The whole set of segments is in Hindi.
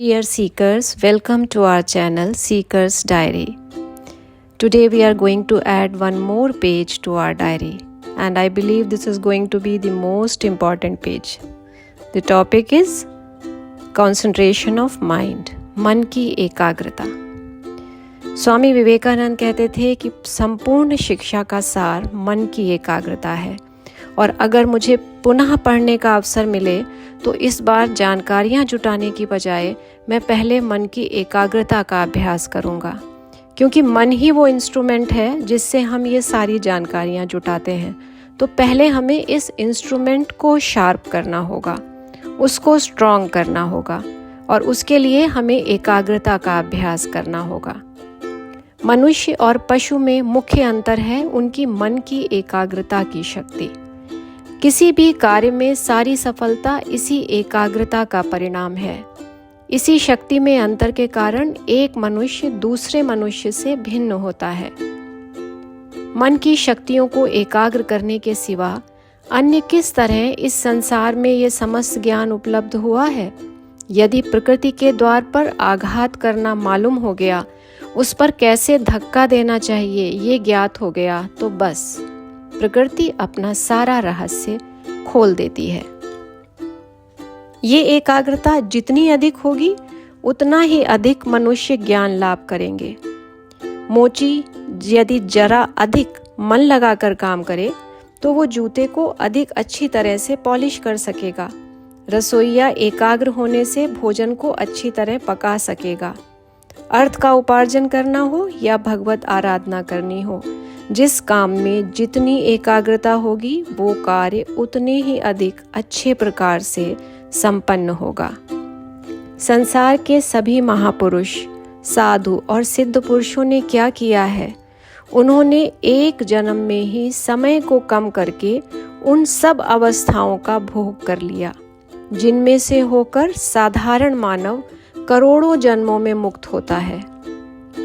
Dear seekers, welcome to our channel Seeker's Diary. Today we are going to add one more page to our diary, and I believe this is going to be the most important page. The topic is concentration of mind, मन की एकाग्रता। स्वामी विवेकानंद कहते थे कि संपूर्ण शिक्षा का सार मन की एकाग्रता है, और अगर मुझे पुनः पढ़ने का अवसर मिले तो इस बार जानकारियाँ जुटाने की बजाय मैं पहले मन की एकाग्रता का अभ्यास करूँगा, क्योंकि मन ही वो इंस्ट्रूमेंट है जिससे हम ये सारी जानकारियाँ जुटाते हैं। तो पहले हमें इस इंस्ट्रूमेंट को शार्प करना होगा, उसको स्ट्रॉन्ग करना होगा, और उसके लिए हमें एकाग्रता का अभ्यास करना होगा। मनुष्य और पशु में मुख्य अंतर है उनकी मन की एकाग्रता की शक्ति। किसी भी कार्य में सारी सफलता इसी एकाग्रता का परिणाम है। इसी शक्ति में अंतर के कारण एक मनुष्य दूसरे मनुष्य से भिन्न होता है। मन की शक्तियों को एकाग्र करने के सिवा अन्य किस तरह इस संसार में ये समस्त ज्ञान उपलब्ध हुआ है? यदि प्रकृति के द्वार पर आघात करना मालूम हो गया, उस पर कैसे धक्का देना चाहिए ये ज्ञात हो गया, तो बस प्रकृति अपना सारा रहस्य खोल देती है। ये एकाग्रता जितनी अधिक होगी उतना ही अधिक मनुष्य ज्ञान लाभ करेंगे। मोची यदि जरा अधिक मन लगाकर काम करे तो वो जूते को अधिक अच्छी तरह से पॉलिश कर सकेगा। रसोइया एकाग्र होने से भोजन को अच्छी तरह पका सकेगा। अर्थ का उपार्जन करना हो या भगवत आराधना करनी हो, जिस काम में जितनी एकाग्रता होगी वो कार्य उतने ही अधिक अच्छे प्रकार से संपन्न होगा। संसार के सभी महापुरुष, साधु और सिद्ध पुरुषों ने क्या किया है? उन्होंने एक जन्म में ही समय को कम करके उन सब अवस्थाओं का भोग कर लिया जिनमें से होकर साधारण मानव करोड़ों जन्मों में मुक्त होता है।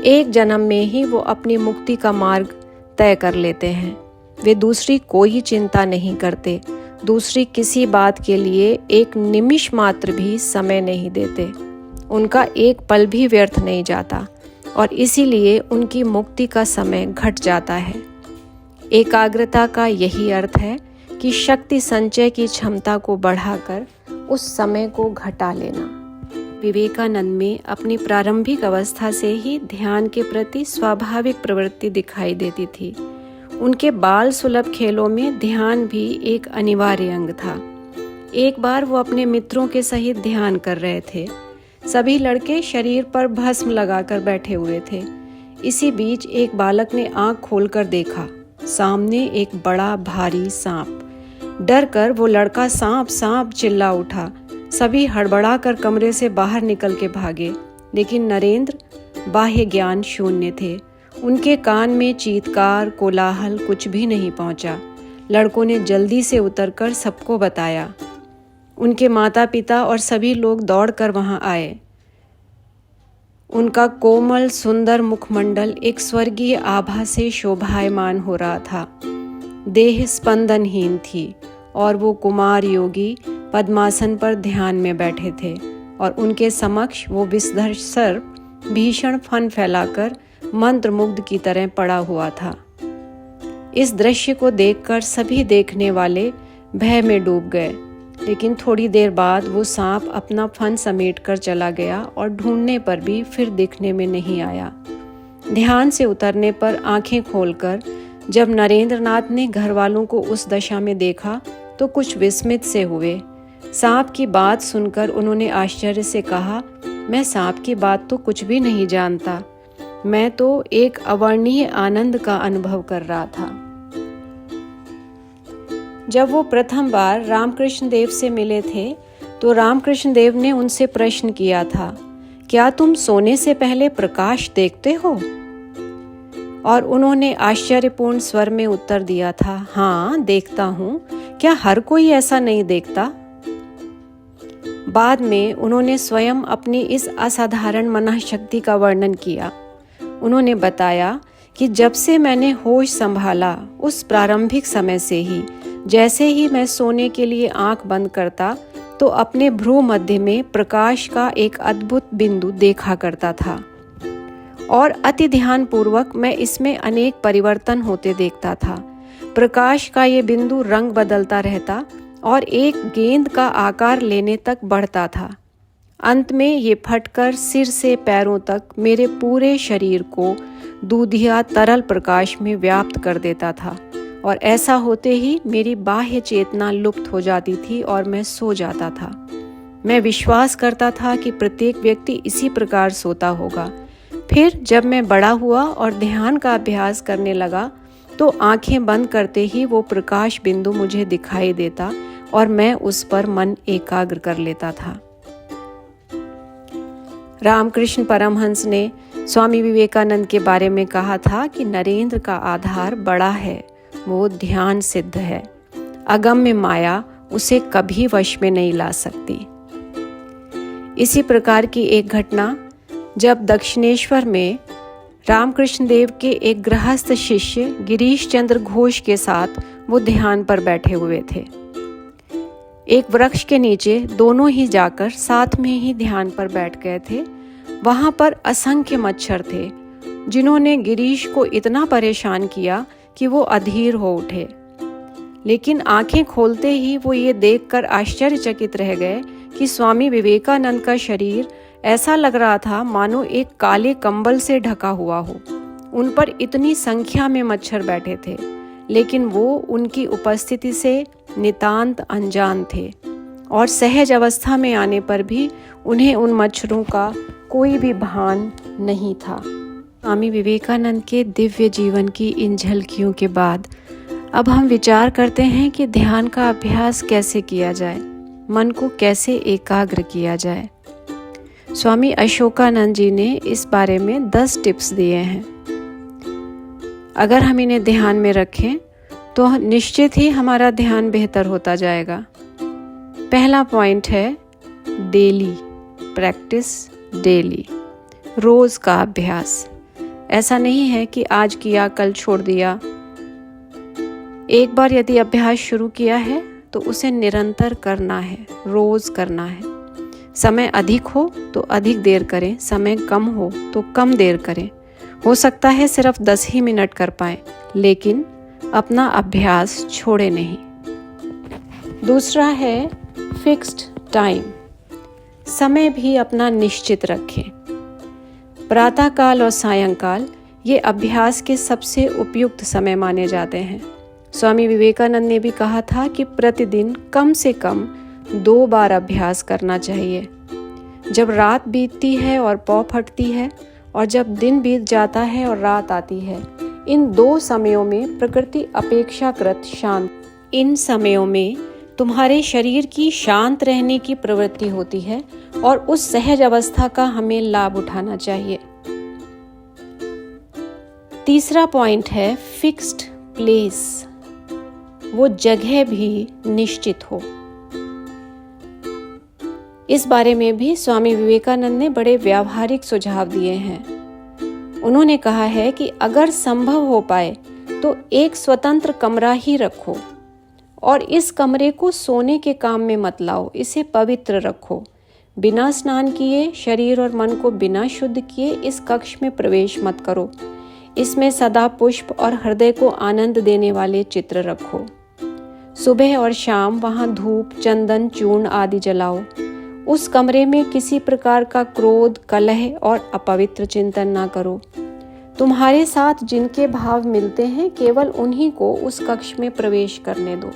एक जन्म में ही वो अपनी मुक्ति का मार्ग तय कर लेते हैं। वे दूसरी कोई चिंता नहीं करते, दूसरी किसी बात के लिए एक निमिष मात्र भी समय नहीं देते। उनका एक पल भी व्यर्थ नहीं जाता, और इसीलिए उनकी मुक्ति का समय घट जाता है। एकाग्रता का यही अर्थ है कि शक्ति संचय की क्षमता को बढ़ाकर उस समय को घटा लेना। विवेकानंद में अपनी प्रारंभिक अवस्था से ही ध्यान के प्रति स्वाभाविक प्रवृत्ति दिखाई देती थी। उनके बाल सुलभ खेलों में ध्यान भी एक अनिवार्य अंग था। एक बार वो अपने मित्रों के सहित ध्यान कर रहे थे। सभी लड़के शरीर पर भस्म लगाकर बैठे हुए थे। इसी बीच एक बालक ने आंख खोलकर देखा, सामने एक बड़ा भारी सांप। डर कर वो लड़का सांप सांप चिल्ला उठा। सभी हड़बड़ा कर कमरे से बाहर निकल के भागे, लेकिन नरेंद्र बाह्य ज्ञान शून्य थे। उनके कान में चीत्कार कोलाहल कुछ भी नहीं पहुंचा। लड़कों ने जल्दी से उतरकर सबको बताया। उनके माता पिता और सभी लोग दौड़कर वहां आए। उनका कोमल सुंदर मुखमंडल एक स्वर्गीय आभा से शोभायमान हो रहा था। देह स्पंदनहीन थी और वो कुमार योगी पद्मासन पर ध्यान में बैठे थे, और उनके समक्ष वो विषधर सर्प भीषण फन फैलाकर मंत्रमुग्ध की तरह पड़ा हुआ था। इस दृश्य को देखकर सभी देखने वाले भय में डूब गए, लेकिन थोड़ी देर बाद वो सांप अपना फन समेटकर चला गया और ढूंढने पर भी फिर दिखने में नहीं आया। ध्यान से उतरने पर आंखें खोलकर जब नरेंद्रनाथ ने घर वालों को उस दशा में देखा तो कुछ विस्मित से हुए। सांप की बात सुनकर उन्होंने आश्चर्य से कहा, मैं सांप की बात तो कुछ भी नहीं जानता, मैं तो एक अवर्णीय आनंद का अनुभव कर रहा था। जब वो प्रथम बार रामकृष्ण देव से मिले थे तो रामकृष्ण देव ने उनसे प्रश्न किया था, क्या तुम सोने से पहले प्रकाश देखते हो? और उन्होंने आश्चर्यपूर्ण स्वर में उत्तर दिया था, हाँ देखता हूँ, क्या हर कोई ऐसा नहीं देखता? बाद में उन्होंने स्वयं अपनी इस असाधारण मनःशक्ति का वर्णन किया। उन्होंने बताया कि जब से मैंने होश संभाला उस प्रारंभिक समय से ही जैसे ही मैं सोने के लिए आंख बंद करता तो अपने भ्रू मध्य में प्रकाश का एक अद्भुत बिंदु देखा करता था और अति ध्यान पूर्वक मैं इसमें अनेक परिवर्तन होते देखता था। प्रकाश का ये बिंदु रंग बदलता रहता और एक गेंद का आकार लेने तक बढ़ता था। अंत में ये फटकर सिर से पैरों तक मेरे पूरे शरीर को दूधिया तरल प्रकाश में व्याप्त कर देता था और ऐसा होते ही मेरी बाह्य चेतना लुप्त हो जाती थी और मैं सो जाता था। मैं विश्वास करता था कि प्रत्येक व्यक्ति इसी प्रकार सोता होगा। फिर जब मैं बड़ा हुआ और ध्यान का अभ्यास करने लगा तो आंखें बंद करते ही वो प्रकाश बिंदु मुझे दिखाई देता और मैं उस पर मन एकाग्र कर लेता था। रामकृष्ण परमहंस ने स्वामी विवेकानंद के बारे में कहा था कि नरेंद्र का आधार बड़ा है, वो ध्यान सिद्ध है। अगम्य माया उसे कभी वश में नहीं ला सकती। इसी प्रकार की एक घटना जब दक्षिणेश्वर में रामकृष्ण देव के एक गृहस्थ शिष्य गिरीश चंद्र घोष के साथ वो ध्यान पर बैठे हुए थे। एक वृक्ष के नीचे दोनों ही जाकर साथ में ही ध्यान पर बैठ गए थे। वहां पर असंख्य मच्छर थे जिन्होंने गिरीश को इतना परेशान किया कि वो अधीर हो उठे। लेकिन आंखें खोलते ही वो ये देखकर आश्चर्यचकित रह गए कि स्वामी विवेकानंद का शरीर ऐसा लग रहा था मानो एक काले कंबल से ढका हुआ हो। उन पर इतनी संख्या में मच्छर बैठे थे, लेकिन वो उनकी उपस्थिति से नितांत अनजान थे और सहज अवस्था में आने पर भी उन्हें उन मच्छरों का कोई भी भान नहीं था। स्वामी विवेकानंद के दिव्य जीवन की इन झलकियों के बाद अब हम विचार करते हैं कि ध्यान का अभ्यास कैसे किया जाए, मन को कैसे एकाग्र किया जाए। स्वामी अशोकानंद जी ने इस बारे में 10 टिप्स दिए हैं। अगर हम इन्हें ध्यान में रखें तो निश्चित ही हमारा ध्यान बेहतर होता जाएगा। पहला पॉइंट है डेली प्रैक्टिस, डेली, रोज का अभ्यास। ऐसा नहीं है कि आज किया कल छोड़ दिया। एक बार यदि अभ्यास शुरू किया है तो उसे निरंतर करना है, रोज करना है। समय अधिक हो तो अधिक देर करें, समय कम हो तो कम देर करें। हो सकता है सिर्फ 10 ही मिनट कर पाएं, लेकिन अपना अभ्यास छोड़े नहीं। दूसरा है फिक्स्ड टाइम, समय भी अपना निश्चित रखें। प्रातःकाल और सायंकाल ये अभ्यास के सबसे उपयुक्त समय माने जाते हैं। स्वामी विवेकानंद ने भी कहा था कि प्रतिदिन कम से कम 2 बार अभ्यास करना चाहिए। जब रात बीतती है और पौ फटती है और जब दिन बीत जाता है और रात आती है, इन 2 समयों में प्रकृति अपेक्षाकृत शांत। इन समयों में तुम्हारे शरीर की शांत रहने की प्रवृत्ति होती है और उस सहज अवस्था का हमें लाभ उठाना चाहिए। तीसरा पॉइंट है फिक्स्ड प्लेस, वो जगह भी निश्चित हो। इस बारे में भी स्वामी विवेकानंद ने बड़े व्यावहारिक सुझाव दिए हैं। उन्होंने कहा है कि अगर संभव हो पाए तो एक स्वतंत्र कमरा ही रखो और इस कमरे को सोने के काम में मत लाओ, इसे पवित्र रखो। बिना स्नान किए, शरीर और मन को बिना शुद्ध किए इस कक्ष में प्रवेश मत करो। इसमें सदा पुष्प और हृदय को आनंद देने वाले चित्र रखो। सुबह और शाम वहां धूप, चंदन, चूर्ण आदि जलाओ। उस कमरे में किसी प्रकार का क्रोध, कलह और अपवित्र चिंतन ना करो। तुम्हारे साथ जिनके भाव मिलते हैं केवल उन्हीं को उस कक्ष में प्रवेश करने दो।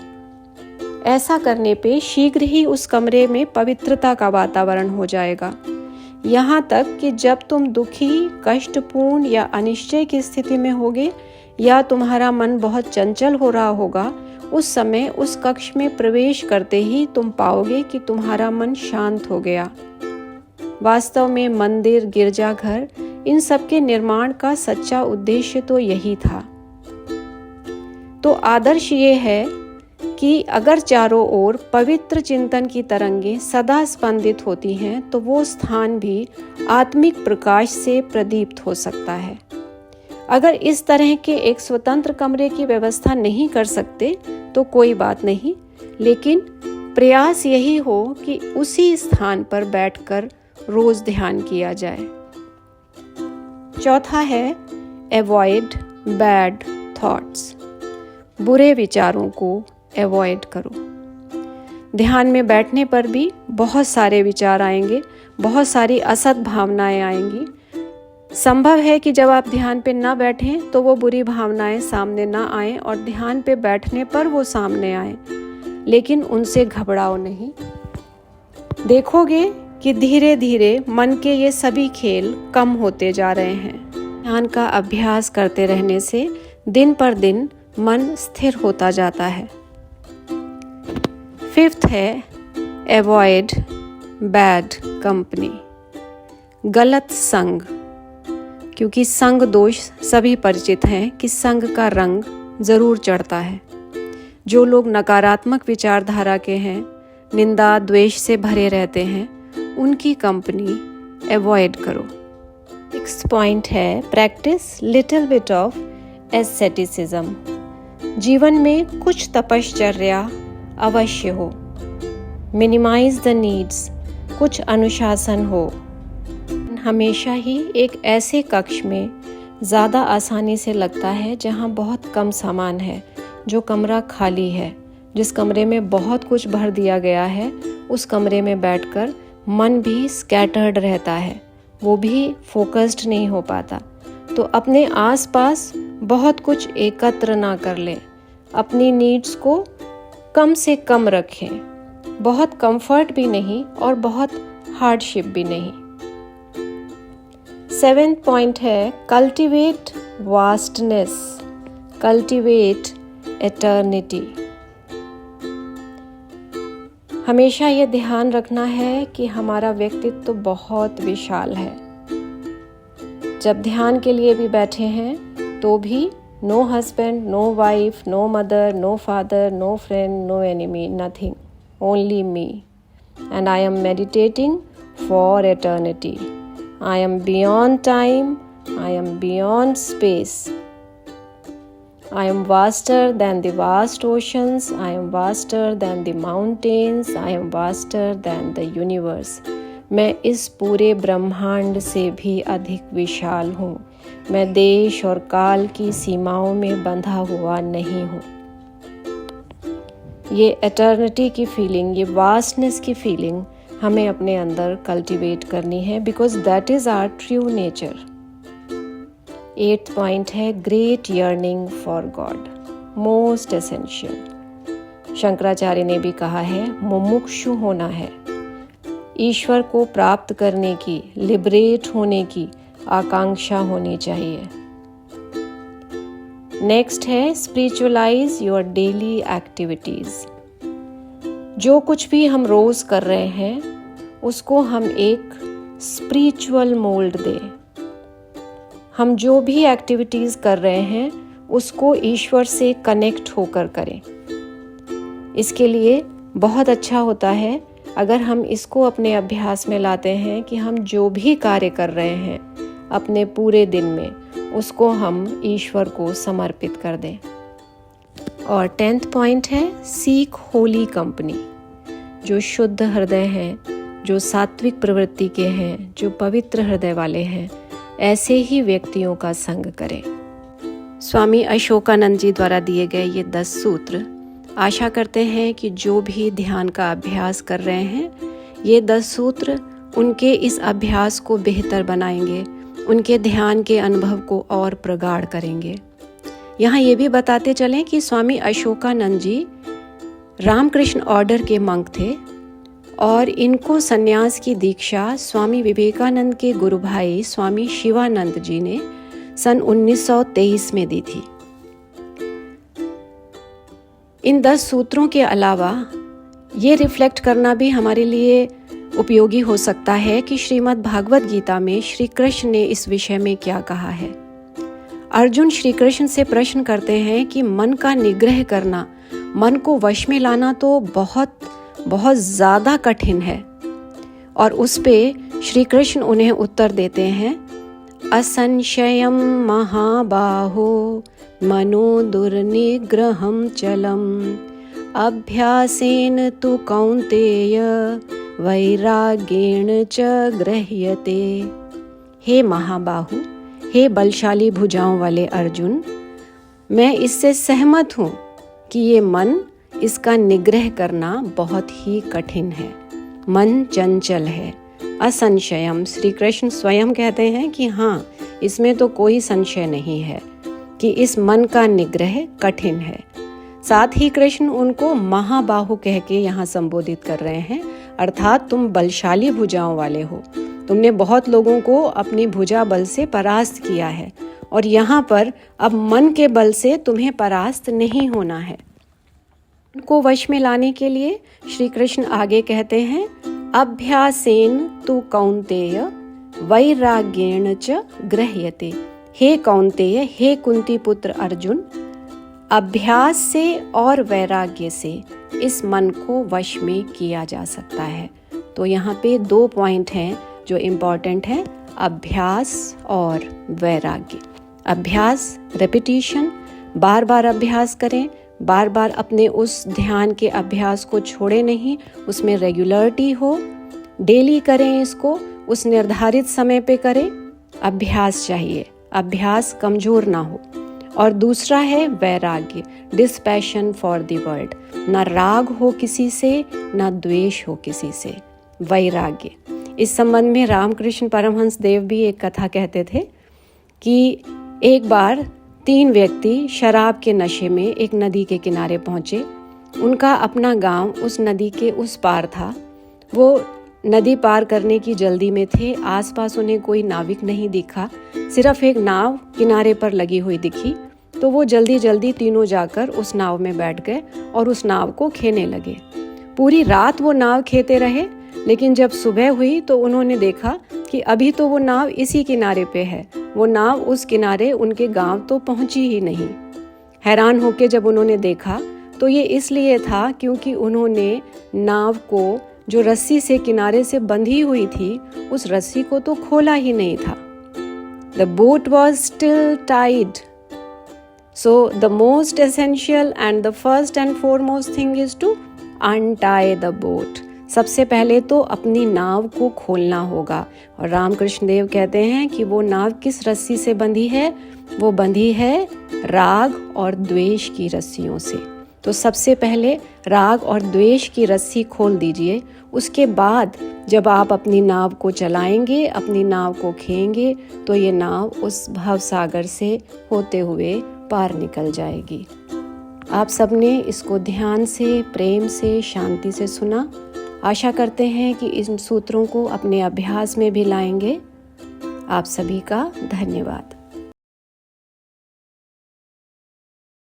ऐसा करने पे शीघ्र ही उस कमरे में पवित्रता का वातावरण हो जाएगा। यहाँ तक कि जब तुम दुखी, कष्टपूर्ण या अनिश्चय की स्थिति में होगे या तुम्हारा मन बहुत चंचल हो रहा होगा, उस समय उस कक्ष में प्रवेश करते ही तुम पाओगे कि तुम्हारा मन शांत हो गया। वास्तव में मंदिर, गिरजाघर, इन सब के निर्माण का सच्चा उद्देश्य तो यही था। तो आदर्श ये है कि अगर चारों ओर पवित्र चिंतन की तरंगें सदा स्पंदित होती हैं तो वो स्थान भी आत्मिक प्रकाश से प्रदीप्त हो सकता है। अगर इस तरह के एक स्वतंत्र कमरे की व्यवस्था नहीं कर सकते तो कोई बात नहीं, लेकिन प्रयास यही हो कि उसी स्थान पर बैठकर रोज ध्यान किया जाए। चौथा है अवॉइड बैड थॉट्स। बुरे विचारों को अवॉइड करो। ध्यान में बैठने पर भी बहुत सारे विचार आएंगे, बहुत सारी असत भावनाएं आएंगी। संभव है कि जब आप ध्यान पे ना बैठें तो वो बुरी भावनाएं सामने ना आएं और ध्यान पे बैठने पर वो सामने आएं, लेकिन उनसे घबराओ नहीं। देखोगे कि धीरे धीरे मन के ये सभी खेल कम होते जा रहे हैं। ध्यान का अभ्यास करते रहने से दिन पर दिन मन स्थिर होता जाता है। फिफ्थ है अवॉइड बैड कंपनी, गलत संग। क्योंकि संग दोष सभी परिचित हैं कि संग का रंग जरूर चढ़ता है। जो लोग नकारात्मक विचारधारा के हैं, निंदा द्वेष से भरे रहते हैं, उनकी कंपनी अवॉइड करो। नेक्स्ट पॉइंट है practice little bit of aestheticism. जीवन में कुछ तपश्चर्या अवश्य हो। मिनिमाइज द नीड्स, कुछ अनुशासन हो। हमेशा ही एक ऐसे कक्ष में ज़्यादा आसानी से लगता है जहाँ बहुत कम सामान है, जो कमरा खाली है। जिस कमरे में बहुत कुछ भर दिया गया है, उस कमरे में बैठकर मन भी स्कैटर्ड रहता है, वो भी फोकस्ड नहीं हो पाता। तो अपने आसपास बहुत कुछ एकत्र ना कर लें, अपनी नीड्स को कम से कम रखें, बहुत कंफर्ट भी नहीं और बहुत हार्डशिप भी नहीं। सेवेंथ पॉइंट है कल्टिवेट वास्टनेस, कल्टिवेट एटर्निटी। हमेशा ये ध्यान रखना है कि हमारा व्यक्तित्व तो बहुत विशाल है। जब ध्यान के लिए भी बैठे हैं तो भी no husband, no wife, no mother, no father, no friend, no enemy, nothing, only me, and I am meditating for eternity. I am beyond time, I am beyond space. I am vaster than the vast oceans, I am vaster than the mountains, I am vaster than the universe. मैं इस पूरे ब्रह्मांड से भी अधिक विशाल हूँ। मैं देश और काल की सीमाओं में बंधा हुआ नहीं हूँ। ये एटर्निटी की फीलिंग, ये वास्टनेस की फीलिंग हमें अपने अंदर कल्टीवेट करनी है, because that is our true nature. 8th point है great yearning for God, most essential. Shankaracharya ने भी कहा है मुमुक्षु होना है, ईश्वर को प्राप्त करने की, लिबरेट होने की आकांक्षा होनी चाहिए। नेक्स्ट है स्पिरिचुअलाइज योर डेली एक्टिविटीज। जो कुछ भी हम रोज कर रहे हैं उसको हम एक स्पिरिचुअल मोल्ड दें। हम जो भी एक्टिविटीज कर रहे हैं उसको ईश्वर से कनेक्ट होकर करें। इसके लिए बहुत अच्छा होता है अगर हम इसको अपने अभ्यास में लाते हैं कि हम जो भी कार्य कर रहे हैं अपने पूरे दिन में उसको हम ईश्वर को समर्पित कर दें। और 10th पॉइंट है सीक होली कंपनी। जो शुद्ध हृदय हैं, जो सात्विक प्रवृत्ति के हैं, जो पवित्र हृदय वाले हैं, ऐसे ही व्यक्तियों का संग करें। स्वामी अशोकानंद जी द्वारा दिए गए ये 10 सूत्र आशा करते हैं कि जो भी ध्यान का अभ्यास कर रहे हैं, ये 10 सूत्र उनके इस अभ्यास को बेहतर बनाएंगे, उनके ध्यान के अनुभव को और प्रगाढ़ करेंगे। यहाँ ये भी बताते चलें कि स्वामी अशोकानंद जी रामकृष्ण ऑर्डर के मंक थे और इनको सन्यास की दीक्षा स्वामी विवेकानंद के गुरु भाई स्वामी शिवानंद जी ने सन 1923 में दी थी। इन 10 सूत्रों के अलावा ये रिफ्लेक्ट करना भी हमारे लिए उपयोगी हो सकता है कि श्रीमद् भागवत गीता में श्री कृष्ण ने इस विषय में क्या कहा है। अर्जुन श्री कृष्ण से प्रश्न करते हैं कि मन का निग्रह करना, मन को वश में लाना तो बहुत बहुत ज़्यादा कठिन है। और उस पे श्री कृष्ण उन्हें उत्तर देते हैं, असंशयम महाबाहो मनो दुर्निग्रहम चलम अभ्यासेन तु कौन्तेय वैराग्येण च गृह्यते। हे महाबाहु, हे बलशाली भुजाओं वाले अर्जुन, मैं इससे सहमत हूँ कि ये मन, इसका निग्रह करना बहुत ही कठिन है। मन चंचल है, असंशयम। श्री कृष्ण स्वयं कहते हैं कि हाँ, इसमें तो कोई संशय नहीं है कि इस मन का निग्रह कठिन है। साथ ही कृष्ण उनको महाबाहु कह के यहाँ संबोधित कर रहे हैं, अर्थात तुम बलशाली भुजाओं वाले हो, तुमने बहुत लोगों को अपनी भुजा बल से परास्त किया है, और यहाँ पर अब मन के बल से तुम्हें परास्त नहीं होना है। उनको वश में लाने के लिए श्री कृष्ण आगे कहते हैं, अभ्यासेन तु कौन्तेय वैराग्येण च गृह्यते। हे कौन्तेय, हे कुंती पुत्र अर्जुन, अभ्यास से और वैराग्य से इस मन को वश में किया जा सकता है। तो यहाँ पे 2 पॉइंट हैं जो इम्पॉर्टेंट है, अभ्यास और वैराग्य। अभ्यास, रेपिटिशन, बार बार अभ्यास करें, बार बार अपने उस ध्यान के अभ्यास को छोड़े नहीं, उसमें रेगुलरिटी हो, डेली करें इसको, उस निर्धारित समय पे करें। अभ्यास चाहिए, अभ्यास कमजोर ना हो। और दूसरा है वैराग्य, डिस्पैशन फॉर द वर्ल्ड, ना राग हो किसी से, ना द्वेष हो किसी से, वैराग्य। इस संबंध में रामकृष्ण परमहंस देव भी एक कथा कहते थे कि एक बार 3 व्यक्ति शराब के नशे में एक नदी के किनारे पहुंचे। उनका अपना गांव उस नदी के उस पार था। वो नदी पार करने की जल्दी में थे। आसपास उन्हें कोई नाविक नहीं दिखा, सिर्फ एक नाव किनारे पर लगी हुई दिखी। तो वो जल्दी जल्दी तीनों जाकर उस नाव में बैठ गए और उस नाव को खेने लगे। पूरी रात वो नाव खेते रहे, लेकिन जब सुबह हुई तो उन्होंने देखा कि अभी तो वो नाव इसी किनारे पे है, वो नाव उस किनारे उनके गांव तो पहुंची ही नहीं। हैरान होकर जब उन्होंने देखा तो ये इसलिए था क्योंकि उन्होंने नाव को, जो रस्सी से किनारे से बंधी हुई थी, उस रस्सी को तो खोला ही नहीं था। The boat was still tied. So the most essential and the first and foremost thing is to untie the boat. सबसे पहले तो अपनी नाव को खोलना होगा। और रामकृष्ण देव कहते हैं कि वो नाव किस रस्सी से बंधी है? वो बंधी है राग और द्वेष की रस्सियों से। तो सबसे पहले राग और द्वेष की रस्सी खोल दीजिए। उसके बाद जब आप अपनी नाव को चलाएंगे, अपनी नाव को खेएंगे, तो ये नाव उस भवसागर से होते हुए पार निकल जाएगी। आप सबने इसको ध्यान से, प्रेम से, शांति से सुना। आशा करते हैं कि इन सूत्रों को अपने अभ्यास में भी लाएंगे। आप सभी का धन्यवाद।